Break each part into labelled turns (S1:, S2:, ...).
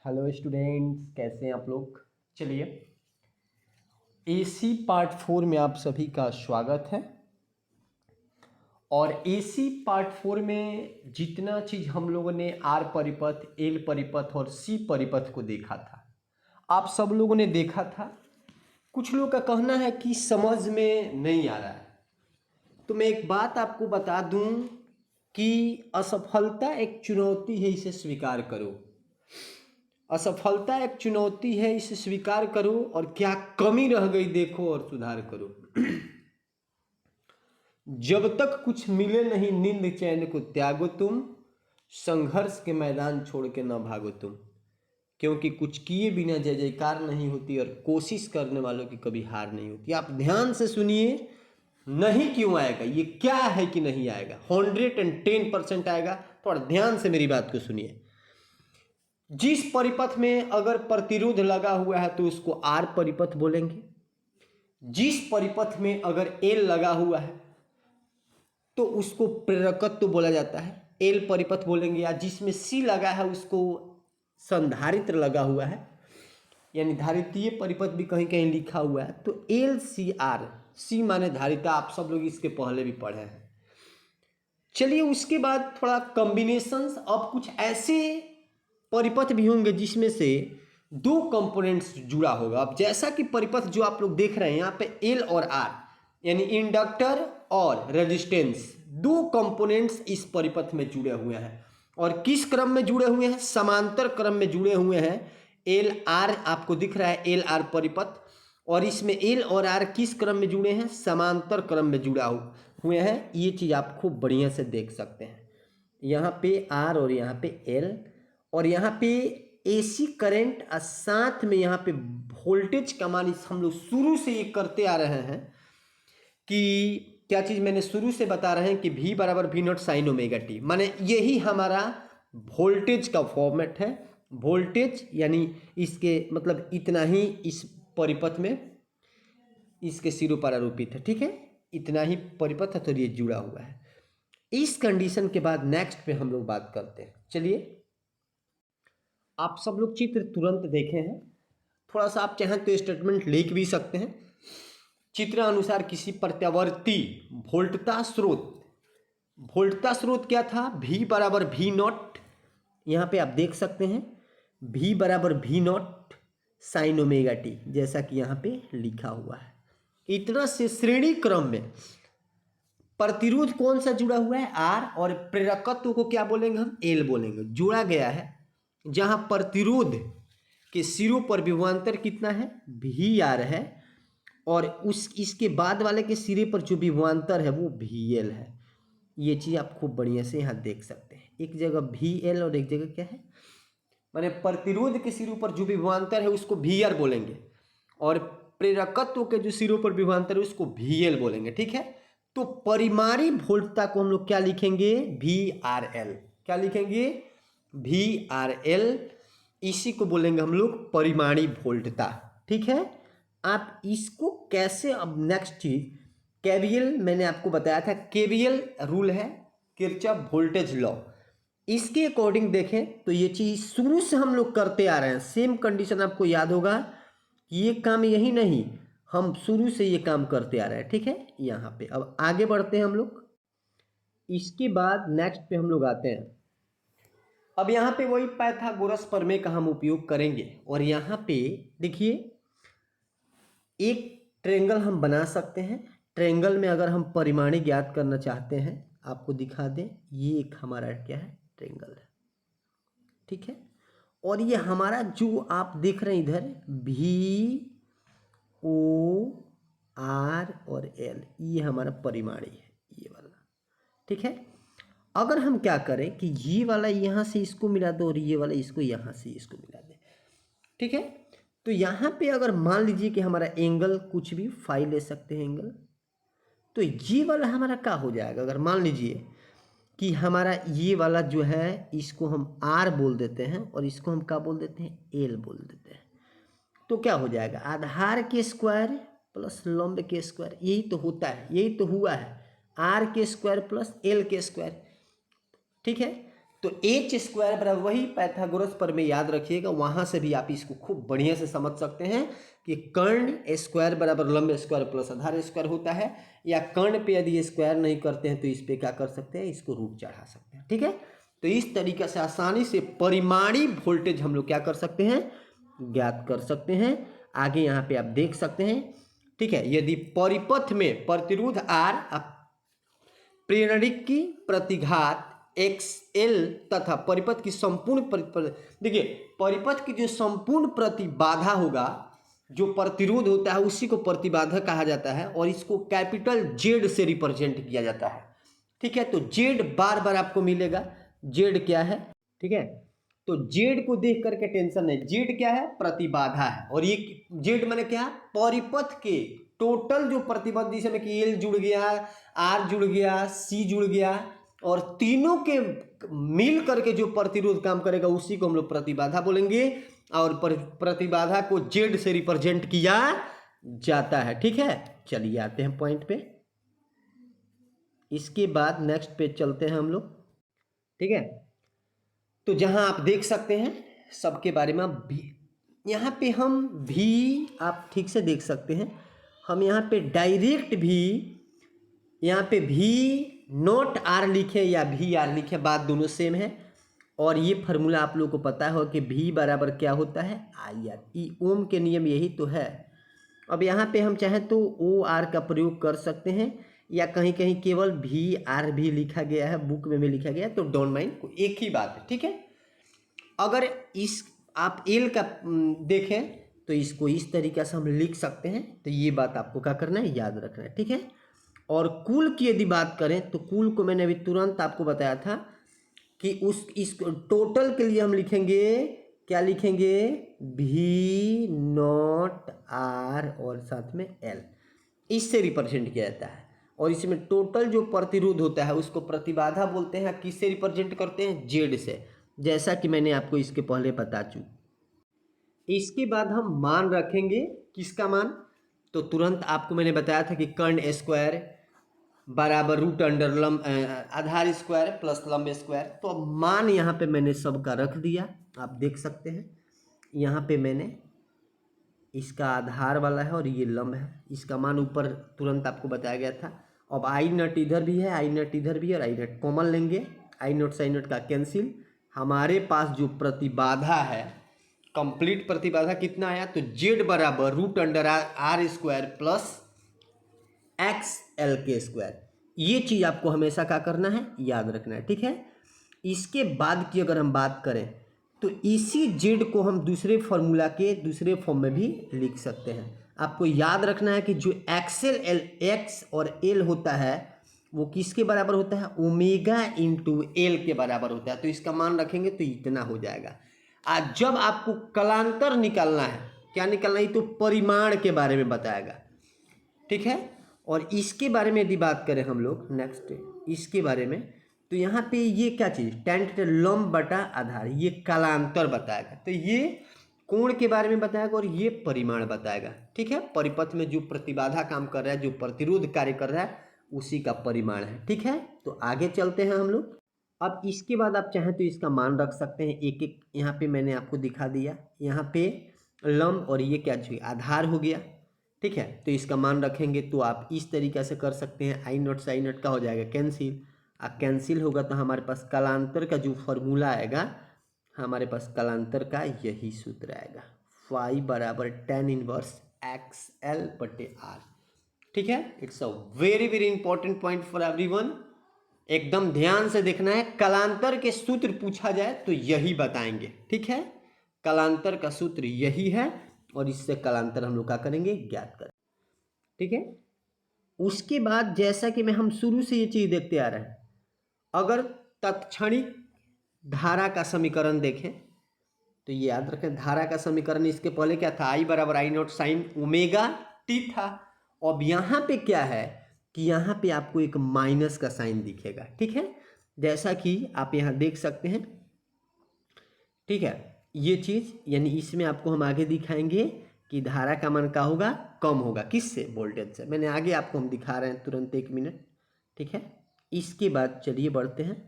S1: Hello students, कैसे हैं आप लोग। चलिए, एसी पार्ट 4 में आप सभी का स्वागत है। और एसी पार्ट 4 में जितना चीज़ हम लोगों ने आर परिपथ, एल परिपथ और सी परिपथ को देखा था, आप सब लोगों ने देखा था। कुछ लोगों का कहना है कि समझ में नहीं आ रहा है, तो मैं एक बात आपको बता दूं कि असफलता एक चुनौती है, इसे स्वीकार करो। असफलता एक चुनौती है, इसे स्वीकार करो और क्या कमी रह गई देखो और सुधार करो। जब तक कुछ मिले नहीं नींद चैन को त्यागो तुम, संघर्ष के मैदान छोड़ के न भागो तुम। क्योंकि कुछ किए बिना जय जयकार नहीं होती और कोशिश करने वालों की कभी हार नहीं होती। आप ध्यान से सुनिए, नहीं क्यों आएगा, ये क्या है कि नहीं आएगा, 110% आएगा। थोड़ा ध्यान से मेरी बात को सुनिए। जिस परिपथ में अगर प्रतिरोध लगा हुआ है तो उसको आर परिपथ बोलेंगे। जिस परिपथ में अगर एल लगा हुआ है तो उसको प्रेरकत्व बोला जाता है, एल परिपथ बोलेंगे। या जिसमें सी लगा है उसको संधारित्र लगा हुआ है, यानी धारितीय परिपथ भी कहीं कहीं लिखा हुआ है, तो एल सी आर। सी माने धारिता, आप सब लोग इसके पहले भी पढ़े हैं। चलिए, उसके बाद थोड़ा कॉम्बिनेशंस। अब कुछ ऐसे परिपथ भी होंगे जिसमें से दो कंपोनेंट्स जुड़ा होगा। अब जैसा कि परिपथ जो आप लोग देख रहे हैं यहाँ पे एल और आर, यानी इंडक्टर और रेजिस्टेंस, दो कंपोनेंट्स इस परिपथ में जुड़े हुए हैं। और किस क्रम में जुड़े हुए हैं? समांतर क्रम में जुड़े हुए हैं। एल आर आपको दिख रहा है, एल आर परिपथ। और इसमें एल और आर किस क्रम में जुड़े हैं? समांतर क्रम में जुड़ा हुए हैं। ये चीज़ आप खूब बढ़िया से देख सकते हैं। यहाँ पे आर और यहाँ पे एल, और यहाँ पे एसी करंट और साथ में यहाँ पे वोल्टेज का मान। हम लोग शुरू से ये करते आ रहे हैं कि क्या चीज़ मैंने शुरू से बता रहे हैं कि V बराबर V not sine omega T, माने यही हमारा वोल्टेज का फॉर्मेट है। वोल्टेज यानी इसके मतलब इतना ही इस परिपथ में इसके सिरों पर आरोपित है, ठीक है, इतना ही परिपथ है, तो ये जुड़ा हुआ है। इस कंडीशन के बाद नेक्स्ट पे हम लोग बात करते हैं। चलिए, आप सब लोग चित्र तुरंत देखे हैं, थोड़ा सा आप चाहें तो स्टेटमेंट लिख भी सकते हैं। चित्र अनुसार किसी प्रत्यावर्ती वोल्टता स्रोत, वोल्टता स्रोत क्या था? V बराबर V नॉट, यहाँ पे आप देख सकते हैं V बराबर V not sine omega T, जैसा कि यहाँ पे लिखा हुआ है। इतना से श्रेणी क्रम में प्रतिरोध कौन सा जुड़ा हुआ है? आर, और प्रेरकत्व को क्या बोलेंगे हम? एल बोलेंगे। जोड़ा गया है जहां प्रतिरोध के सिरों पर विभवांतर कितना है? वी आर है, और इसके बाद वाले के सिरे पर जो विभवांतर है वो वी एल है। ये चीज़ आप खूब बढ़िया से यहाँ देख सकते हैं। एक जगह वी एल और एक जगह क्या है, माने प्रतिरोध के सिरों पर जो विभवांतर है उसको वी आर बोलेंगे, और प्रेरकत्व के जो सिरों पर विभवांतर है उसको वी एल बोलेंगे, ठीक है। तो परिमाणी वोल्टता को हम लोग क्या लिखेंगे? V R L. क्या लिखेंगे? V R L. इसी को बोलेंगे हम लोग परिमाणी वोल्टता, ठीक है। आप इसको कैसे, अब नेक्स्ट चीज केवीएल, मैंने आपको बताया था केवीएल रूल है, किरचॉफ वोल्टेज लॉ। इसके अकॉर्डिंग देखें तो ये चीज शुरू से हम लोग करते आ रहे हैं। सेम कंडीशन आपको याद होगा कि ये काम यही नहीं, हम शुरू से ये काम करते आ रहे हैं, ठीक है। यहाँ पे अब आगे बढ़ते हैं हम लोग। इसके बाद नेक्स्ट पे हम लोग आते हैं। अब यहाँ पे वही पाइथागोरस प्रमेय का हम उपयोग करेंगे। और यहाँ पे देखिए, एक ट्रेंगल हम बना सकते हैं। ट्रेंगल में अगर हम परिमाणी ज्ञात करना चाहते हैं, आपको दिखा दें, ये एक हमारा क्या है? ट्रेंगल है, ठीक है। और ये हमारा जो आप देख रहे हैं इधर भी ओ आर और एल, ये हमारा परिमाणी है, ये वाला, ठीक है। अगर हम क्या करें कि ये वाला यहाँ से इसको मिला दो और ये वाला इसको यहाँ से इसको मिला दे, ठीक है। तो यहाँ पे अगर मान लीजिए कि हमारा एंगल कुछ भी फाई ले सकते हैं एंगल, तो ये वाला हमारा क्या हो जाएगा? अगर मान लीजिए कि हमारा ये वाला जो है इसको हम आर बोल देते हैं और इसको हम क्या बोल देते हैं? एल बोल देते हैं। तो क्या हो जाएगा? आधार के स्क्वायर प्लस लंब के स्क्वायर, यही तो होता है, यही तो हुआ है, आर के स्क्वायर प्लस एल के स्क्वायर, ठीक है। तो एच स्क्वायर बराबर वही पाइथागोरस पर में याद रखिएगा, वहां से भी आप इसको खूब बढ़िया से समझ सकते हैं कि कर्ण स्क्वायर बराबर लंब स्क्वायर प्लस आधार स्क्वायर होता है, या कर्ण पे यदि स्क्वायर नहीं करते हैं तो इस पे क्या कर सकते हैं, इसको रूट चढ़ा सकते हैं। ठीक है, तो इस तरीके से आसानी से परिमाणी वोल्टेज हम लोग क्या कर सकते हैं, ज्ञात कर सकते हैं। आगे यहाँ पे आप देख सकते हैं। ठीक है, यदि परिपथ में प्रतिरोध आर, प्रेरणिक की प्रतिघात XL तथा परिपथ की संपूर्ण देखिए परिपथ की जो संपूर्ण प्रतिबाधा होगा, जो प्रतिरोध होता है उसी को प्रतिबाधा कहा जाता है, और इसको कैपिटल Z से रिप्रेजेंट किया जाता है। ठीक है, तो Z बार बार आपको मिलेगा। Z क्या है, ठीक है, तो Z को देख करके टेंशन नहीं, Z क्या है, प्रतिबाधा है, और ये Z माने क्या, परिपथ के टोटल जो प्रतिबाधा, जिसमें कि L जुड़ गया, R जुड़ गया, C जुड़ गया, और तीनों के मिल करके जो प्रतिरोध काम करेगा उसी को हम लोग प्रतिबाधा बोलेंगे, और प्रतिबाधा को Z से रिप्रेजेंट किया जाता है। ठीक है, चलिए आते हैं पॉइंट पे। इसके बाद नेक्स्ट पेज चलते हैं हम लोग। ठीक है, तो जहां आप देख सकते हैं सबके बारे में भी, यहाँ पे हम भी आप ठीक से देख सकते हैं, हम यहाँ पे डायरेक्ट भी, यहाँ पे भी नॉट आर लिखे या भी आर लिखे, बात दोनों सेम है। और ये फार्मूला आप लोगों को पता हो कि भी बराबर क्या होता है, आई आर, ई ओम के नियम यही तो है। अब यहाँ पे हम चाहें तो ओ आर का प्रयोग कर सकते हैं, या कहीं कहीं केवल भी आर भी लिखा गया है, बुक में भी लिखा गया है, तो डोंट माइंड, एक ही बात है। ठीक है, अगर इस आप एल का देखें तो इसको इस तरीके से हम लिख सकते हैं, तो ये बात आपको क्या करना है, याद रखना है। ठीक है, और कुल की यदि बात करें तो कुल को मैंने अभी तुरंत आपको बताया था कि इस टोटल के लिए हम लिखेंगे, क्या लिखेंगे, भी नॉट आर और साथ में एल, इससे रिप्रेजेंट किया जाता है। और इसमें टोटल जो प्रतिरोध होता है उसको प्रतिबाधा बोलते हैं। किससे रिप्रेजेंट करते हैं, जेड से, जैसा कि मैंने आपको इसके पहले बता चुका। इसके बाद हम मान रखेंगे, किसका मान, तो तुरंत आपको मैंने बताया था कि कर्ण स्क्वायर बराबर रूट अंडर लंब आधार स्क्वायर प्लस लंब स्क्वायर। तो अब मान यहाँ पे मैंने सबका रख दिया, आप देख सकते हैं यहाँ पे मैंने इसका आधार वाला है और ये लंब है, इसका मान ऊपर तुरंत आपको बताया गया था। अब आई नट इधर भी है, आई नट इधर भी है, और आई नट कॉमन लेंगे, आई नोट से आई नट का कैंसिल। हमारे पास जो प्रतिबाधा है, कंप्लीट प्रतिबाधा कितना आया, तो जेड बराबर root under R square plus X L के स्क्वायर। ये चीज आपको हमेशा क्या करना है, याद रखना है। ठीक है, इसके बाद की अगर हम बात करें तो इसी जेड को हम दूसरे फॉर्मूला के दूसरे फॉर्म में भी लिख सकते हैं। आपको याद रखना है कि जो एक्सएल एल एक्स और एल होता है वो किसके बराबर होता है, ओमेगा इंटू एल के बराबर होता है। तो इसका मान रखेंगे तो इतना हो जाएगा। आज जब आपको कलांतर निकालना है, क्या निकालना है, तो परिमाण के बारे में बताएगा। ठीक है, और इसके बारे में यदि बात करें हम लोग नेक्स्ट इसके बारे में, तो यहाँ पे ये क्या चीज़, टेन लंब बटा आधार, ये कालांतर बताएगा। तो ये कोण के बारे में बताएगा और ये परिमाण बताएगा। ठीक है, परिपथ में जो प्रतिबाधा काम कर रहा है, जो प्रतिरोध कार्य कर रहा है, उसी का परिमाण है। ठीक है, तो आगे चलते हैं हम लोग। अब इसके बाद आप चाहें तो इसका मान रख सकते हैं, एक एक यहाँ पे मैंने आपको दिखा दिया। यहाँ पे लंब और ये क्या चीज, आधार हो गया। ठीक है, तो इसका मान रखेंगे तो आप इस तरीके से कर सकते हैं, आई नॉट से आई नॉट का हो जाएगा कैंसिल, कैंसिल होगा तो हमारे पास कालांतर का जो फॉर्मूला आएगा, हमारे पास कालांतर का यही सूत्र आएगा, फाई बराबर tan इनवर्स एक्स एल बटे आर। ठीक है, it's a very very important point for everyone, एकदम ध्यान से देखना है। कालांतर के सूत्र पूछा जाए तो यही बताएंगे। ठीक है, कालांतर का सूत्र यही है और इससे कालांतर हम लोग क्या करेंगे, ज्ञात करें। ठीक है, उसके बाद जैसा कि मैं हम शुरू से ये चीज देखते आ रहे हैं, अगर तत्क्षणिक धारा का समीकरण देखें तो ये याद रखें, धारा का समीकरण इसके पहले क्या था, आई बराबर आई नॉट साइन ओमेगा टी था। अब यहाँ पे क्या है कि यहाँ पे आपको एक माइनस का साइन दिखेगा। ठीक है, जैसा कि आप यहाँ देख सकते हैं। ठीक है, ये चीज यानी इसमें आपको हम आगे दिखाएंगे कि धारा का मान क्या होगा, कम होगा, किससे, वोल्टेज से। मैंने आगे आपको हम दिखा रहे हैं तुरंत, एक मिनट। ठीक है, इसके बाद चलिए बढ़ते हैं।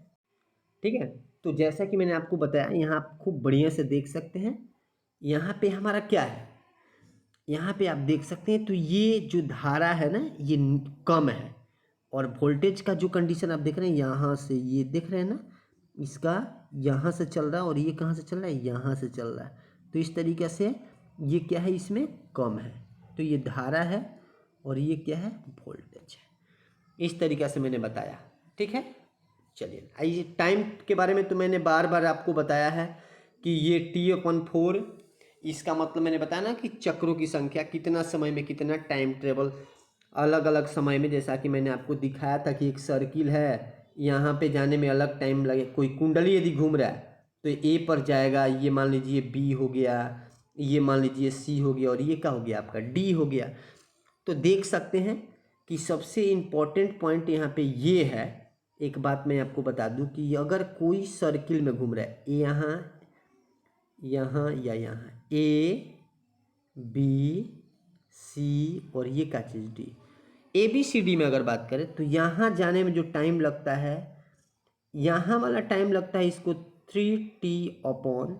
S1: ठीक है, तो जैसा कि मैंने आपको बताया, यहाँ आप खूब बढ़िया से देख सकते हैं, यहाँ पे हमारा क्या है, यहाँ पे आप देख सकते हैं। तो ये जो धारा है ना ये कम है, और वोल्टेज का जो कंडीशन आप देख रहे हैं, यहाँ से ये देख रहे हैं ना, इसका यहाँ से चल रहा है और ये कहाँ से चल रहा है, यहाँ से चल रहा है। तो इस तरीके से ये क्या है, इसमें कम है, तो ये धारा है और ये क्या है, वोल्टेज है। इस तरीके से मैंने बताया, ठीक है। चलिए आइए, टाइम के बारे में तो मैंने बार बार आपको बताया है कि ये T/4, इसका मतलब मैंने बताया ना कि चक्रों की संख्या, कितना समय में कितना टाइम ट्रेवल अलग अलग समय में। जैसा कि मैंने आपको दिखाया था कि एक सर्किल है, यहाँ पे जाने में अलग टाइम लगे। कोई कुंडली यदि घूम रहा है तो ए पर जाएगा, ये मान लीजिए बी हो गया, ये मान लीजिए सी हो गया, और ये क्या हो गया आपका डी हो गया। तो देख सकते हैं कि सबसे इम्पोर्टेंट पॉइंट यहाँ पे ये है। एक बात मैं आपको बता दूं कि अगर कोई सर्किल में घूम रहा है, यहाँ यहाँ या यहाँ, ए बी सी और ये क्या चीज़ D, A B C D में अगर बात करें तो यहाँ जाने में जो टाइम लगता है, यहाँ वाला टाइम लगता है इसको 3t/,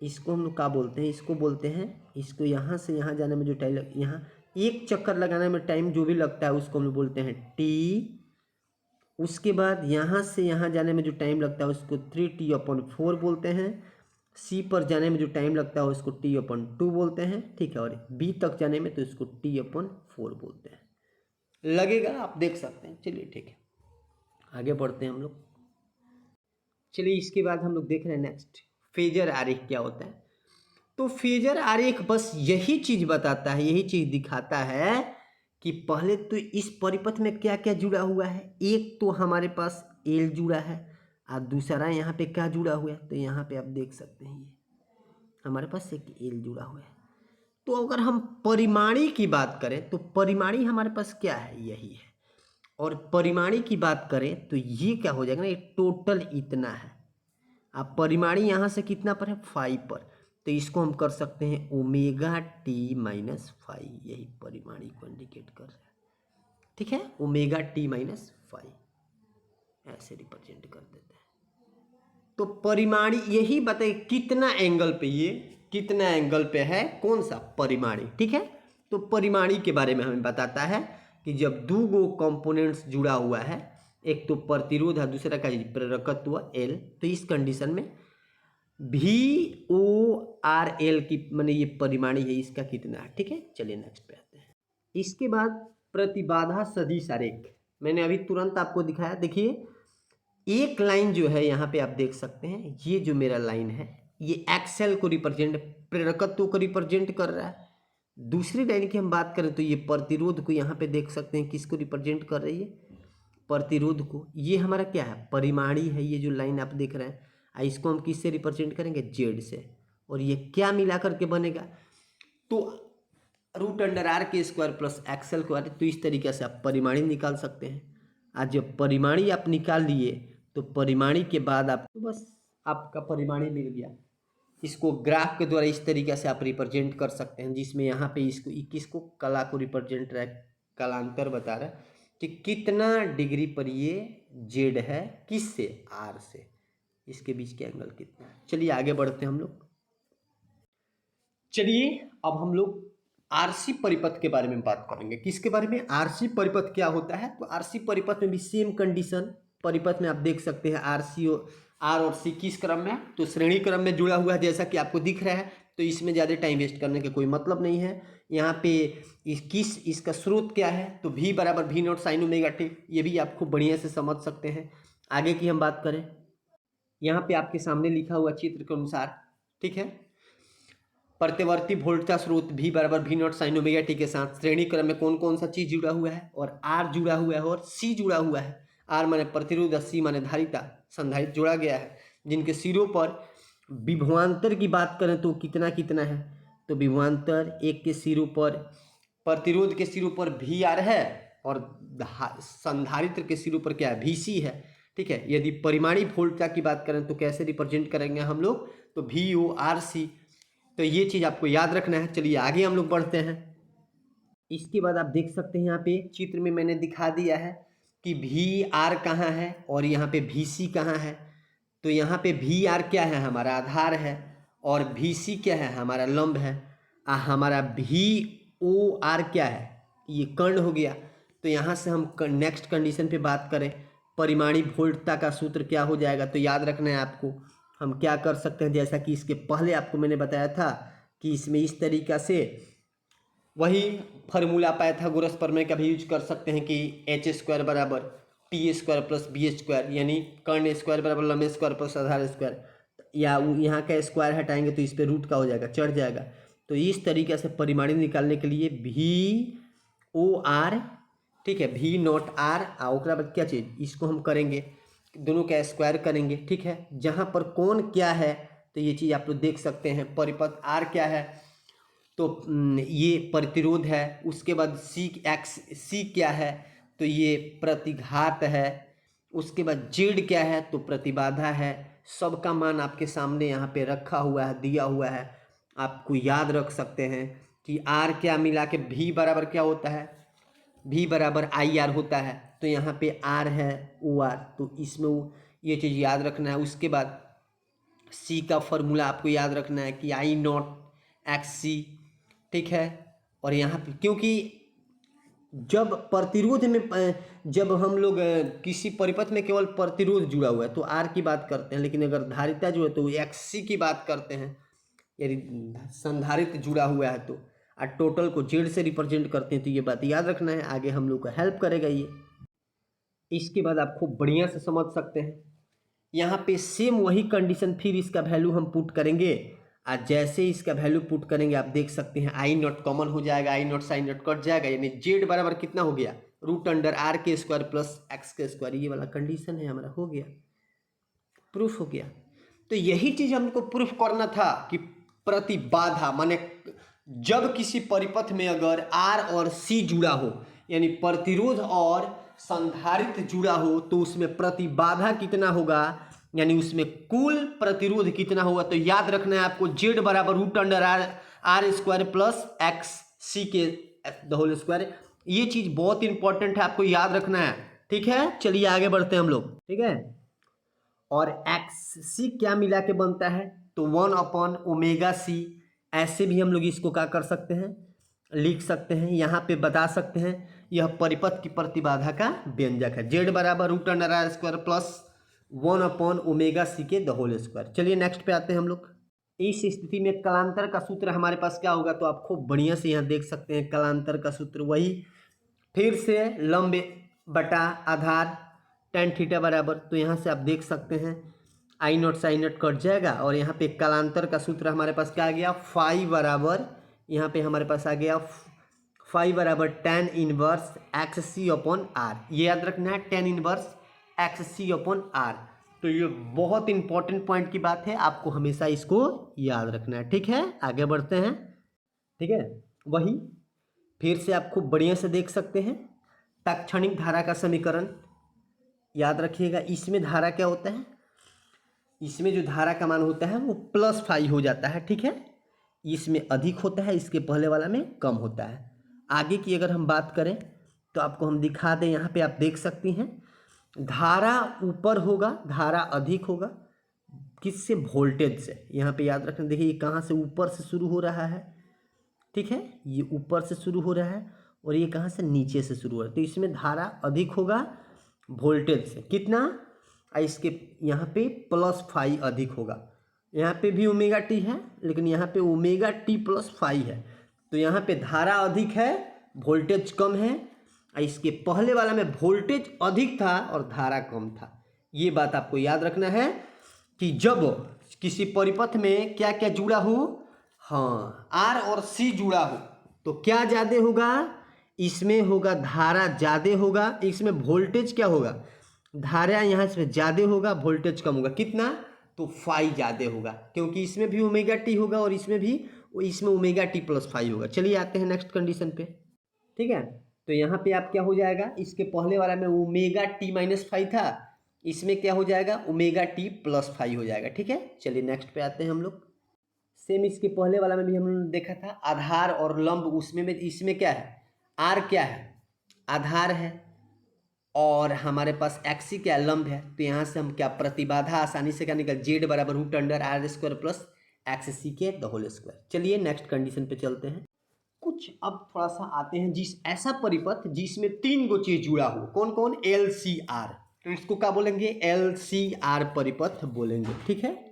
S1: इसको हम लोग क्या बोलते हैं, इसको बोलते हैं, इसको यहाँ से यहाँ जाने में जो टाइम यहाँ एक चक्कर लगाने में टाइम जो भी लगता है उसको हम लोग बोलते हैं टी। उसके बाद यहाँ से यहाँ जाने में जो टाइम लगता है उसको 3t/4 बोलते हैं। सी पर जाने में जो टाइम लगता है उसको t/2 बोलते हैं, ठीक है। और बी तक जाने में तो इसको t/4 बोलते हैं। लगेगा, आप देख सकते हैं। चलिए ठीक है, आगे बढ़ते हैं हम लोग। चलिए इसके बाद हम लोग देख रहे हैं नेक्स्ट, फेजर आरेख क्या होता है। तो फेजर आरेख बस यही चीज बताता है, यही चीज दिखाता है कि पहले तो इस परिपथ में क्या क्या जुड़ा हुआ है। एक तो हमारे पास एल जुड़ा है और दूसरा यहाँ पे क्या जुड़ा हुआ है, तो यहाँ पे आप देख सकते हैं ये हमारे पास एक एल जुड़ा हुआ है। तो अगर हम परिमाणी की बात करें तो परिमाणी हमारे पास क्या है, यही है। और परिमाणी की बात करें तो ये क्या हो जाएगा ना, ये टोटल इतना है। अब परिमाणी यहाँ से कितना पर है, 5 पर, तो इसको हम कर सकते हैं ω/t-5, यही परिमाणी को इंडिकेट कर रहा है, ठीक है। ω/t-5 ऐसे रिप्रेजेंट कर देते हैं। तो परिमाणी यही बताइए कितना एंगल पे, ये कितना एंगल पे है, कौन सा परिमाणी, ठीक है। तो परिमाणी के बारे में हमें बताता है कि जब दो गो कंपोनेंट्स जुड़ा हुआ है, एक तो प्रतिरोध है, दूसरा का प्रेरकत्व एल, तो इस कंडीशन में VORL की माने ये परिमाणी है, इसका कितना है, ठीक है। चलिए नेक्स्ट पे आते हैं। इसके बाद प्रतिबाधा सदिश आरेख, मैंने अभी तुरंत आपको दिखाया। देखिए एक लाइन जो है यहाँ पे आप देख सकते हैं, ये जो मेरा लाइन है ये एक्सेल को रिप्रेजेंट, प्रेरकत्व को रिप्रेजेंट कर रहा है। दूसरी लाइन की हम बात करें तो ये प्रतिरोध को यहाँ पे देख सकते हैं, किसको रिप्रेजेंट कर रही है, प्रतिरोध को। ये हमारा क्या है, परिमाणी है, ये जो लाइन आप देख रहे हैं। इसको हम किससे रिप्रेजेंट करेंगे, जेड से। और ये क्या मिला करके बनेगा, तो √r² प्लस एक्सएल स्क्वायर। तो इस तरीके से आप परिमाणी निकाल सकते हैं। आज जब परिमाणी आप निकाल लिए तो परिमाणी के बाद आप तो बस आपका परिमाणी मिल गया। इसको ग्राफ के द्वारा इस तरीके से आप रिप्रेजेंट कर सकते हैं, जिसमें यहाँ पे इसको 21 को कला को रिप्रेजेंट रहा है, कलांतर बता रहा है कि कितना डिग्री पर ये जेड है, किससे, आर से, इसके बीच के एंगल कितना है। चलिए आगे बढ़ते हैं हम लोग। चलिए अब हम लोग आरसी परिपथ के बारे में बात करेंगे। किसके बारे में, आरसी परिपथ क्या होता है। तो आरसी परिपथ में भी सेम कंडीशन, परिपथ में आप देख सकते हैं आर और सी किस क्रम में, तो श्रेणी क्रम में जुड़ा हुआ है, जैसा कि आपको दिख रहा है। तो इसमें ज़्यादा टाइम वेस्ट करने का कोई मतलब नहीं है। यहाँ पे इसका स्रोत क्या है, तो V = V0 sin ω/t, ये भी आपको बढ़िया से समझ सकते हैं। आगे की हम बात करें, यहाँ पे आपके सामने लिखा हुआ चित्र के अनुसार, ठीक है, प्रतिवर्ती वोल्टेज स्रोत V = V0 sin ω/t के साथ श्रेणी क्रम में कौन कौन सा चीज जुड़ा हुआ है, और R जुड़ा हुआ है और C जुड़ा हुआ है। R माने प्रतिरोध, C माने धारिता, संधारित्र जोड़ा गया है, जिनके सिरों पर विभवांतर की बात करें तो कितना कितना है, तो विभवांतर एक के सिरों पर, प्रतिरोध के सिरों पर VR है और संधारित्र के सिरों पर क्या है, VC है, ठीक है। यदि परिमाणी वोल्टता की बात करें तो कैसे रिप्रेजेंट करेंगे हम लोग, तो VORC। तो ये चीज़ आपको याद रखना है। चलिए आगे हम लोग बढ़ते हैं। इसके बाद आप देख सकते हैं यहाँ पे चित्र में मैंने दिखा दिया है कि VR कहाँ है और यहाँ पे VC कहाँ है। तो यहाँ पे वी आर क्या है, हमारा आधार है, और वी सी क्या है, हमारा लंब है, हमारा वी ओ आर क्या है, ये कर्ण हो गया। तो यहाँ से हम नेक्स्ट कंडीशन पे बात करें, परिमाणी वोल्टता का सूत्र क्या हो जाएगा, तो याद रखना है आपको। हम क्या कर सकते हैं, जैसा कि इसके पहले आपको मैंने बताया था कि इसमें इस तरीक़ा से वही फार्मूला पाइथागोरस प्रमेय का भी यूज कर सकते हैं कि एच स्क्वायर बराबर T square plus B square, यानी कर्ण स्क्वायर बराबर लंब स्क्वायर प्लस आधार स्क्वायर, या यहाँ का स्क्वायर हटाएंगे तो इस पर रूट का हो जाएगा, चढ़ जाएगा। तो इस तरीके से परिमाणी निकालने के लिए वी ओ आर, ठीक है, वी नॉट आर, और बाद क्या चीज़, इसको हम करेंगे दोनों का स्क्वायर करेंगे, ठीक है। जहाँ पर कौन क्या है तो ये चीज़ आप लोग देख सकते हैं, परिपथ आर क्या है तो ये प्रतिरोध है, उसके बाद सी क्या है तो ये प्रतिघात है, उसके बाद जेड क्या है तो प्रतिबाधा है। सबका मान आपके सामने यहाँ पे रखा हुआ है, दिया हुआ है, आपको याद रख सकते हैं कि आर क्या मिला के भी बराबर क्या होता है, भी बराबर आई आर होता है। तो यहाँ पे आर है ओ आर, तो इसमें ये चीज़ याद रखना है। उसके बाद सी का फॉर्मूला आपको याद रखना है कि आई नॉट एक्स सी, ठीक है। और यहाँ पे क्योंकि जब प्रतिरोध में जब हम लोग किसी परिपथ में केवल प्रतिरोध जुड़ा हुआ है तो आर की बात करते हैं, लेकिन अगर धारिता जो है तो एक्स सी की बात करते हैं, यदि संधारित्र जुड़ा हुआ है तो टोटल को जेड से रिप्रेजेंट करते हैं। तो ये बात याद रखना है, आगे हम लोग को हेल्प करेगा ये। इसके बाद आप खूब बढ़िया से समझ सकते हैं, यहाँ पे सेम वही कंडीशन, फिर इसका वैल्यू हम पुट करेंगे, आज जैसे इसका वैल्यू पुट करेंगे आप देख सकते हैं आई नॉट कॉमन हो जाएगा, आई नॉट साइन नॉट कट जाएगा, यानी जेड बराबर कितना हो गया, रूट अंडर आर के स्क्वायर प्लस एक्स के स्क्वायर, ये वाला कंडीशन है हमारा, हो गया, प्रूफ हो गया। तो यही चीज हमको प्रूफ करना था कि प्रतिबाधा माने जब किसी परिपथ में अगर आर और सी जुड़ा हो, यानी प्रतिरोध और संधारित्र जुड़ा हो, तो उसमें प्रतिबाधा कितना होगा, यानी उसमें कुल प्रतिरोध कितना होगा। तो याद रखना है आपको, जेड बराबर root under R square plus X C के द होल स्क्वायर। ये चीज बहुत इंपॉर्टेंट है, आपको याद रखना है, ठीक है। चलिए आगे बढ़ते हैं हम लोग, ठीक है। और एक्स सी क्या मिला के बनता है, तो 1/ओमेगा सी, ऐसे भी हम लोग इसको क्या कर सकते हैं, लिख सकते हैं, यहाँ पे बता सकते हैं यह परिपथ की प्रतिबाधा का व्यंजक है, जेड बराबर root under R square plus 1/ओमेगा सी के द होल स्क्वायर। चलिए नेक्स्ट पे आते हैं हम लोग। इस स्थिति में कलांतर का सूत्र हमारे पास क्या होगा, तो आप खूब बढ़िया से यहाँ देख सकते हैं कलांतर का सूत्र वही, फिर से लंब बटा आधार tan थीटा बराबर, तो यहाँ से आप देख सकते हैं आई नॉट साइन नॉट कट जाएगा, और यहाँ पे कलांतर का सूत्र हमारे पास क्या आ गया, फाई बराबर, यहाँ पे हमारे पास आ गया फाई बराबर tan inverse X C upon R. ये याद रखना है, tan inverse X C upon R. तो ये बहुत इंपॉर्टेंट पॉइंट की बात है, आपको हमेशा इसको याद रखना है, ठीक है। आगे बढ़ते हैं, ठीक है। वही फिर से आप खूब बढ़िया से देख सकते हैं तात्क्षणिक धारा का समीकरण, याद रखिएगा। इसमें धारा क्या होता है, इसमें जो धारा का मान होता है वो +5 हो जाता है, ठीक है। इसमें अधिक होता है, इसके पहले वाला में कम होता है। आगे की अगर हम बात करें तो आपको हम दिखा दें, यहाँ पे आप देख सकती हैं धारा ऊपर होगा, धारा अधिक होगा, किससे, वोल्टेज से। यहाँ पे याद रखना, देखिए ये कहाँ से, ऊपर से शुरू हो रहा है, ठीक है, ये ऊपर से शुरू हो रहा है, और ये कहाँ से, नीचे से शुरू हो रहा है। तो इसमें धारा अधिक होगा वोल्टेज से, कितना, इसके यहाँ पे +5 अधिक होगा। यहाँ पे भी ओमेगा टी है, लेकिन यहाँ पे ओमेगा टी +5 है, तो यहाँ पे धारा अधिक है, वोल्टेज कम है। इसके पहले वाला में वोल्टेज अधिक था और धारा कम था। ये बात आपको याद रखना है कि जब किसी परिपथ में क्या क्या जुड़ा हो, हाँ, आर और सी जुड़ा हो, तो क्या ज़्यादा होगा, इसमें होगा धारा ज़्यादा होगा, इसमें वोल्टेज क्या होगा, धारा यहाँ से ज़्यादा होगा, वोल्टेज कम होगा, कितना, तो फाई ज़्यादा होगा, क्योंकि इसमें भी ओमेगा टी होगा और इसमें भी, इसमें ओमेगा टी +5 होगा। चलिए आते हैं नेक्स्ट कंडीशन पे, ठीक है। तो यहाँ पे आप क्या हो जाएगा, इसके पहले वाला में ओमेगा टी -5 था, इसमें क्या हो जाएगा, ओमेगा टी +5 हो जाएगा, ठीक है। चलिए नेक्स्ट पे आते हैं हम लोग। सेम इसके पहले वाला में भी हम लोगों ने देखा था आधार और लंब, उसमें इसमें क्या है, आर क्या है, आधार है, और हमारे पास एक्सी क्या लंब है, तो यहाँ से हम क्या प्रतिबाधा आसानी से क्या निकल जेड बराबर root under R square plus X C के द होल स्क्वायर। चलिए नेक्स्ट कंडीशन पे चलते हैं। कुछ अब थोड़ा सा आते हैं जिस ऐसा परिपथ जिसमें 3 गो चीज जुड़ा हो, कौन कौन, एल सी आर, तो इसको क्या बोलेंगे, एल सी आर परिपथ बोलेंगे, ठीक है।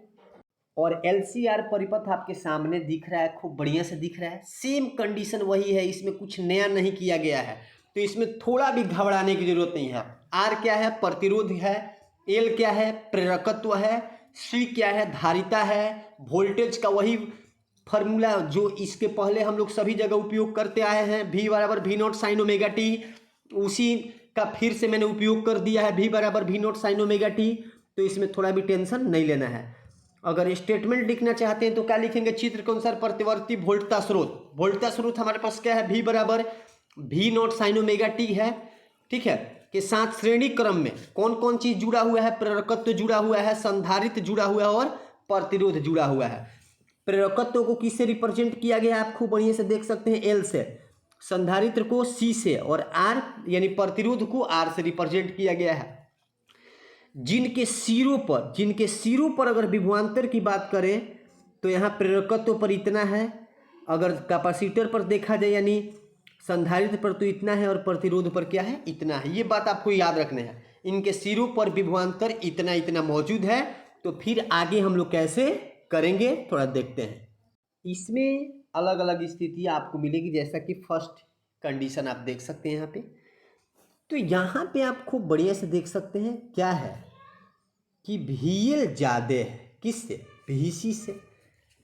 S1: और एल सी आर परिपथ आपके सामने दिख रहा है, खूब बढ़िया से दिख रहा है, सेम कंडीशन वही है, इसमें कुछ नया नहीं किया गया है, तो इसमें थोड़ा भी घबराने की जरूरत नहीं है। आर क्या है, प्रतिरोध है, एल क्या है, प्रेरकत्व है, सी क्या है, धारिता है, वोल्टेज का वही फॉर्मूला जो इसके पहले हम लोग सभी जगह उपयोग करते आए हैं, V बराबर V naught sine omega T, उसी का फिर से मैंने उपयोग कर दिया है, V बराबर V naught sine omega T, तो इसमें थोड़ा भी टेंशन नहीं लेना है। अगर स्टेटमेंट लिखना चाहते हैं तो क्या लिखेंगे, चित्र के अनुसार प्रतिवर्ती वोल्टता स्रोत, वोल्टता स्रोत हमारे पास क्या है, V बराबर V naught sine omega T है, ठीक है, के साथ श्रेणी क्रम में कौन कौन चीज जुड़ा हुआ है, प्रेरकत्व जुड़ा हुआ है, संधारित्र जुड़ा हुआ है और प्रतिरोध जुड़ा हुआ है। प्रेरकत्व को किससे रिप्रेजेंट किया गया है, आप खूब बढ़िया से देख सकते हैं, एल से, संधारित्र को सी से, और आर यानी प्रतिरोध को आर से रिप्रेजेंट किया गया है। जिनके सिरों पर अगर विभवांतर की बात करें तो यहाँ प्रेरकत्व पर इतना है, अगर कैपेसिटर पर देखा जाए यानी संधारित्र पर तो इतना है, और प्रतिरोध पर क्या है, इतना है। ये बात आपको याद रखना है, इनके सिरों पर विभवांतर इतना इतना मौजूद है। तो फिर आगे हम लोग कैसे करेंगे थोड़ा देखते हैं। इसमें अलग अलग स्थिति आपको मिलेगी, जैसा कि फर्स्ट कंडीशन आप देख सकते हैं यहाँ पे। तो यहाँ पे आप खूब बढ़िया से देख सकते हैं क्या है कि VL ज़्यादा है किससे, VC से,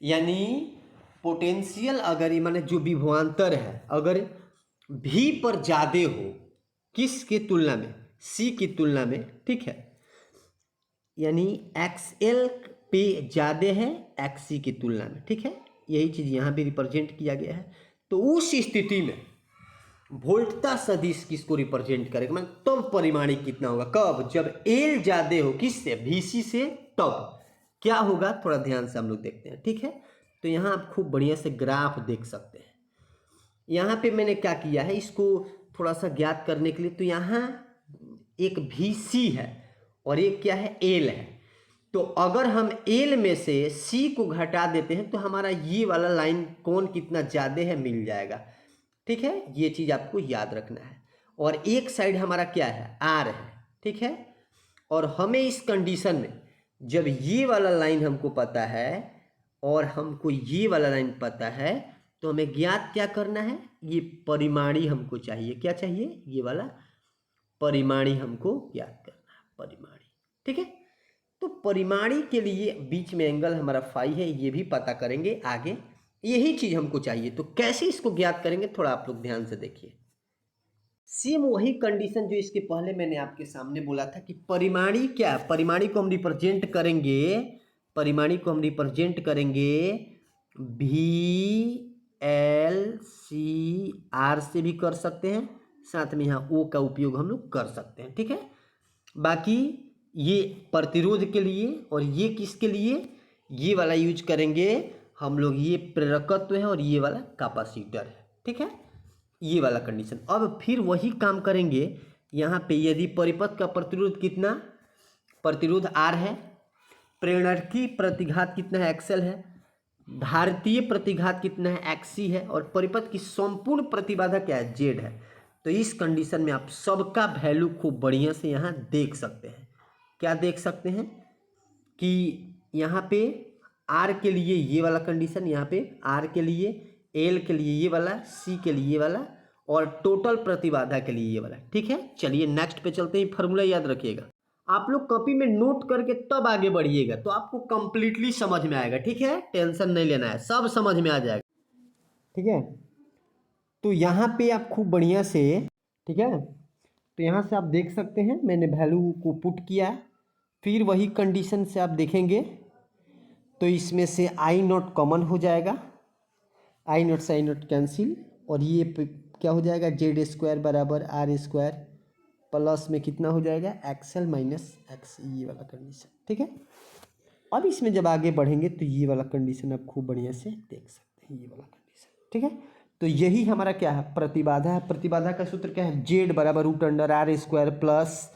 S1: यानी पोटेंशियल अगर ये माने जो विभवांतर है अगर V पर ज़्यादा हो किसके तुलना में, C की तुलना में, ठीक है, यानी XL पे ज़्यादा है XC की तुलना में, ठीक है, यही चीज़ यहाँ भी रिप्रेजेंट किया गया है। तो उस स्थिति में वोल्टता सदिश किसको रिप्रेजेंट करेगा, मतलब तब परिमाणिक कितना होगा, कब, जब एल ज्यादा हो किससे, VC से, तब क्या होगा, थोड़ा ध्यान से हम लोग देखते हैं, ठीक है। तो यहाँ आप खूब बढ़िया से ग्राफ देख सकते हैं। यहाँ पे मैंने क्या किया है, इसको थोड़ा सा ज्ञात करने के लिए, तो यहाँ एक VC है और एक क्या है, एल है। तो अगर हम एल में से C को घटा देते हैं तो हमारा ये वाला लाइन कौन कितना ज़्यादा है मिल जाएगा, ठीक है, ये चीज़ आपको याद रखना है। और एक साइड हमारा क्या है, आर है, ठीक है। और हमें इस कंडीशन में जब ये वाला लाइन हमको पता है और हमको ये वाला लाइन पता है तो हमें ज्ञात क्या करना है, ये परिमाणी हमको चाहिए, क्या चाहिए, ये वाला परिमाणी हमको ज्ञात करना है, परिमाणी, ठीक है। तो परिमाणी के लिए बीच में एंगल हमारा फाई है, ये भी पता करेंगे आगे, यही चीज हमको चाहिए। तो कैसे इसको ज्ञात करेंगे थोड़ा आप लोग ध्यान से देखिए। सेम वही कंडीशन जो इसके पहले मैंने आपके सामने बोला था कि परिमाणी क्या, परिमाणी को हम रिप्रेजेंट करेंगे, परिमाणी को हम रिप्रेजेंट करेंगे VL/CR से भी कर सकते हैं, साथ में यहाँ O का उपयोग हम लोग कर सकते हैं, ठीक है। बाकी ये प्रतिरोध के लिए और ये किसके लिए, ये वाला यूज करेंगे हम लोग, ये प्रेरकत्व है और ये वाला कैपेसिटर है, ठीक है, ये वाला कंडीशन। अब फिर वही काम करेंगे यहाँ पे, यदि परिपथ का प्रतिरोध कितना, प्रतिरोध R है, प्रेरकी प्रतिघात कितना है, XL है, धारितीय प्रतिघात कितना है, XC है, और परिपथ की संपूर्ण प्रतिबाधा क्या है, Z है। तो इस कंडीशन में आप सबका वैल्यू खूब बढ़िया से यहाँ देख सकते हैं। क्या देख सकते हैं कि यहाँ पे R के लिए ये वाला कंडीशन, यहाँ पे R के लिए, L के लिए ये वाला, C के लिए ये वाला, और टोटल प्रतिबाधा के लिए ये वाला, ठीक है। चलिए नेक्स्ट पे चलते हैं, फॉर्मूला याद रखिएगा, आप लोग कॉपी में नोट करके तब आगे बढ़िएगा तो आपको कंप्लीटली समझ में आएगा, ठीक है, टेंशन नहीं लेना है, सब समझ में आ जाएगा, ठीक है। तो यहाँ पे आप खूब बढ़िया से, ठीक है, तो यहाँ से आप देख सकते हैं मैंने वैल्यू को पुट किया है, फिर वही कंडीशन से आप देखेंगे तो इसमें से I0 कॉमन हो जाएगा, I0 से I0 कैंसिल, और ये क्या हो जाएगा, Z² बराबर R² प्लस में कितना हो जाएगा, XL माइनस XC, ये वाला कंडीशन, ठीक है। अब इसमें जब आगे बढ़ेंगे तो ये वाला कंडीशन आप खूब बढ़िया से देख सकते हैं, ये वाला कंडीशन, ठीक है। तो यही हमारा क्या है, प्रतिबाधा है। प्रतिबाधा का सूत्र क्या है, जेड बराबर root under R square plus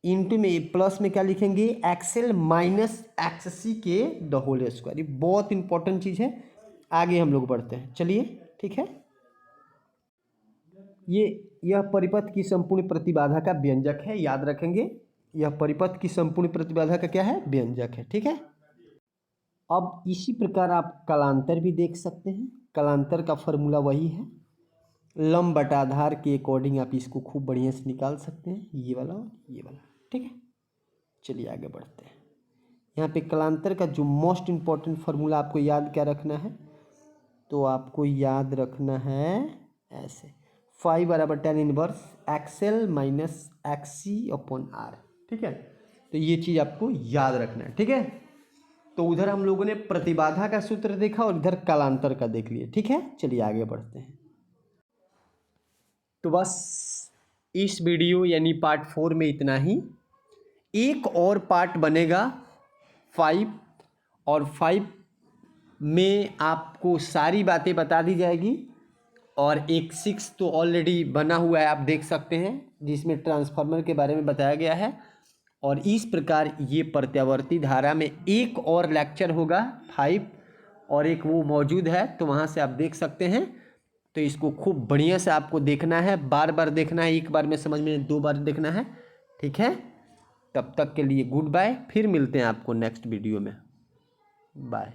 S1: into में प्लस में क्या लिखेंगे, एक्सएल माइनस एक्ससी के द होल स्क्वायर। ये बहुत इंपॉर्टेंट चीज़ है। आगे हम लोग बढ़ते हैं, चलिए ठीक है। यह परिपथ की संपूर्ण प्रतिबाधा का व्यंजक है, याद रखेंगे। यह परिपथ की संपूर्ण प्रतिबाधा का क्या है, व्यंजक है, ठीक है। अब इसी प्रकार आप कलांतर भी देख सकते हैं। कलांतर का फॉर्मूला वही है, लंब बटा आधार के अकॉर्डिंग आप इसको खूब बढ़िया से निकाल सकते हैं, ये वाला और ये वाला, ठीक है। चलिए आगे बढ़ते हैं। यहाँ पे कलांतर का जो मोस्ट इम्पॉर्टेंट फार्मूला आपको याद क्या रखना है, तो आपको याद रखना है ऐसे, फाइव बराबर tan inverse X L minus X C upon R, ठीक है। तो ये चीज़ आपको याद रखना है, ठीक है। तो उधर हम लोगों ने प्रतिबाधा का सूत्र देखा और इधर कलांतर का देख लिया, ठीक है। चलिए आगे बढ़ते हैं। तो बस इस वीडियो यानी पार्ट 4 में इतना ही। एक और पार्ट बनेगा 5, और 5 में आपको सारी बातें बता दी जाएगी। और एक 6 तो ऑलरेडी बना हुआ है, आप देख सकते हैं, जिसमें ट्रांसफार्मर के बारे में बताया गया है। और इस प्रकार ये प्रत्यावर्ती धारा में एक और लेक्चर होगा 5, और एक वो मौजूद है, तो वहाँ से आप देख सकते हैं। तो इसको खूब बढ़िया से आपको देखना है, बार बार देखना है, एक बार में समझ में 2 बार देखना है, ठीक है। तब तक के लिए गुड बाय, फिर मिलते हैं आपको नेक्स्ट वीडियो में, बाय।